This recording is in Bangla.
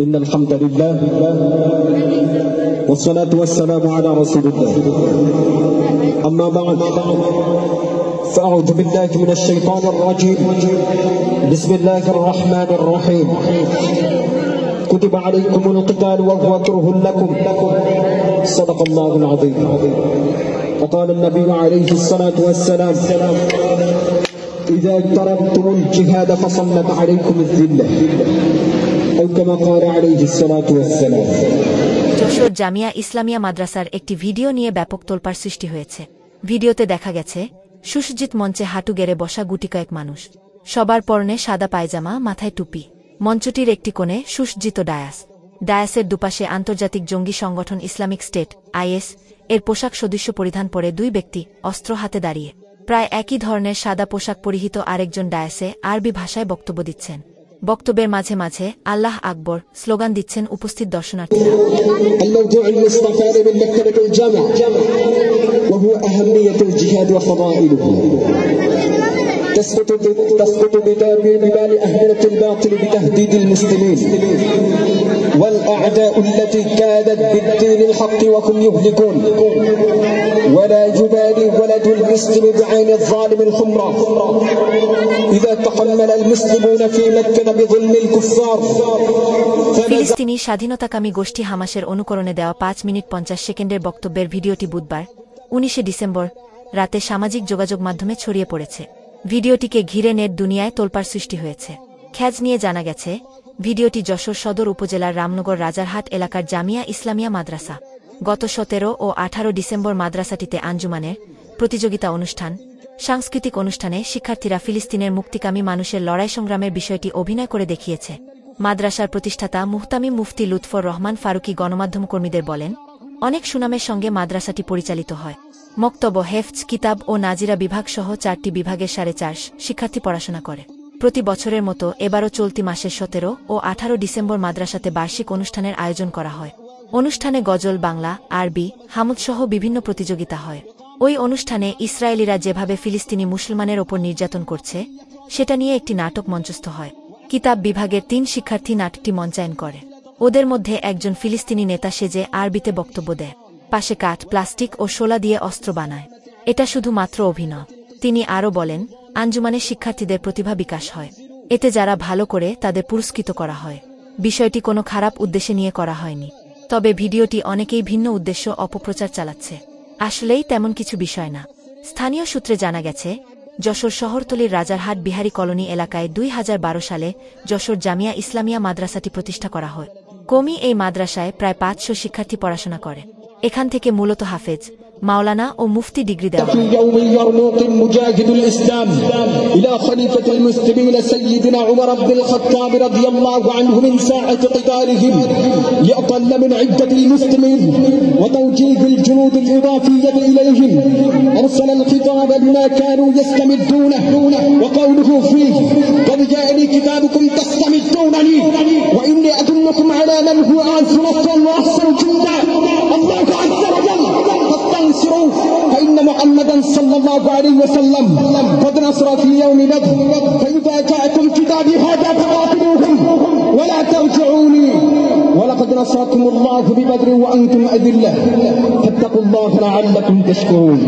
إن الحمد لله والصلاة والسلام على رسول الله أما بعد فأعوذ بالله من الشيطان الرجيم بسم الله الرحمن الرحيم كتب عليكم القتال وهو كره لكم صدق الله العظيم وقال النبي عليه الصلاة والسلام إذا اقتربتم الجهاد فصلت عليكم الذلة أو كما قال عليه الصلاة والسلام। যশোর জামিয়া ইসলামিয়া মাদ্রাসার একটি ভিডিও নিয়ে ব্যাপক তোলপাড় সৃষ্টি হয়েছে। ভিডিওতে দেখা গেছে সুসজ্জিত মঞ্চে হাঁটু গেড়ে বসা গুটিকয়েক মানুষ, সবার পরনে সাদা পায়জামা, মাথায় টুপি। মঞ্চটির একটি কোণে সুসজ্জিত ডায়াসের দুপাশে আন্তর্জাতিক জঙ্গি সংগঠন ইসলামিক স্টেট IS এর পোশাক সদৃশ্য পরিধান করে দুই ব্যক্তি অস্ত্র হাতে দাঁড়িয়ে প্রায় একই ধরনের সাদা পোশাক পরিহিত আরেকজন ডায়াসে আরবি ভাষায় বক্তব্য দিচ্ছেন। বক্তব্যের মাঝে মাঝে আল্লাহ আকবর স্লোগান দিচ্ছেন উপস্থিত দর্শনার্থীরা। تسقط ببال أهملة الباطل بتهديد المسلمين والأعداء التي كادت بالدين الحق وهم يهلكون ولا يبالي ولد المسلم بعين الظالم الحمرى إذا تحمل المسلمون في مكة بظلم الكفار। ফিলিস্তিনি স্বাধীনতাকামী গোষ্ঠী হামাসের অনুকরণে দেওয়া 5 মিনিট 50 সেকেন্ডের বক্তব্যের ভিডিওটি বুধবার 19 ডিসেম্বর রাতে সামাজিক যোগাযোগ মাধ্যমে ছড়িয়ে পড়েছে। ভিডিওটিকে ঘিরে নেট দুনিয়ায় তোলপাড় সৃষ্টি হয়েছে। খ্যাজ নিয়ে জানা গেছে ভিডিওটি যশোর সদর উপজেলার রামনগর রাজারহাট এলাকার জামিয়া ইসলামিয়া মাদ্রাসা। গত 17 ও 18 ডিসেম্বর মাদ্রাসাটিতে আঞ্জুমানের প্রতিযোগিতা অনুষ্ঠান, সাংস্কৃতিক অনুষ্ঠানে শিক্ষার্থীরা ফিলিস্তিনের মুক্তিকামী মানুষের লড়াই সংগ্রামের বিষয়টি অভিনয় করে দেখিয়েছে। মাদ্রাসার প্রতিষ্ঠাতা মুহতামিম মুফতি লুৎফর রহমান ফারুকী গণমাধ্যম কর্মীদের বলেন, অনেক সুনামের সঙ্গে মাদ্রাসাটি পরিচালিত হয়। মক্তব, হেফজ, কিতাব ও নাজিরা বিভাগ সহ 4টি বিভাগের 450 শিক্ষার্থী পড়াশোনা করে। প্রতি বছরের মতো এবারও চলতি মাসের 17 ও 18 ডিসেম্বর মাদ্রাসাতে বার্ষিক অনুষ্ঠানের আয়োজন করা হয়। অনুষ্ঠানে গজল, বাংলা, আরবি, হামদ সহ বিভিন্ন প্রতিযোগিতা হয়। ওই অনুষ্ঠানে ইসরায়েলিরা যেভাবে ফিলিস্তিনি মুসলমানের ওপর নির্যাতন করছে সেটা নিয়ে একটি নাটক মঞ্চস্থ হয়। কিতাব বিভাগের 3 শিক্ষার্থী নাটকটি মঞ্চায়ন করে। ওদের মধ্যে একজন ফিলিস্তিনি নেতা সেজে আরবিতে বক্তব্য দেয়, পাশে কাঠ, প্লাস্টিক ও শোলা দিয়ে অস্ত্র বানায়। এটা শুধুমাত্র অভিনয়। তিনি আরও বলেন, আঞ্জুমানের শিক্ষার্থীদের প্রতিভা বিকাশ হয়, এতে যারা ভালো করে তাদের পুরস্কৃত করা হয়। বিষয়টি কোনো খারাপ উদ্দেশ্যে নিয়ে করা হয়নি, তবে ভিডিওটি অনেকেই ভিন্ন উদ্দেশ্য অপপ্রচার চালাচ্ছে। আসলেই তেমন কিছু বিষয় না। স্থানীয় সূত্রে জানা গেছে যশোর শহরতলির রাজারহাট বিহারী কলোনি এলাকায় 2012 সালে যশোর জামিয়া ইসলামিয়া মাদ্রাসাটি প্রতিষ্ঠা করা হয়। কওমি এই মাদ্রাসায় প্রায় 500 শিক্ষার্থী পড়াশোনা করে। এখান থেকে মূলত হাফেজ, মাওলানা ও মুফতি ডিগ্রি দেওয়া হয়। يوم يرموق مجاهد الإسلام إلى خليفة المسلمين سيدنا عمر بن الخطاب رضي الله عنه من ساعة قتالهم لأطل من عدة المسلمين وتوجيه الجنود الإضافية إليهم أرسل الخطاب بما كانوا يستمدونه وقوله فيه قد جاءني كتابكم تستمدونني وإني أدلكم على من هو أعز نصرا وأحسن جندا الله عز وجل فاستنصروا فإن محمدا صلى الله عليه وسلم قد نصر في يوم بدر فإذا جاءكم كتابي هذا فقاتلوهم ولا ترجعوني ولقد نصركم الله ببدر وأنتم أذلة فاتقوا الله لعلكم تشكرون.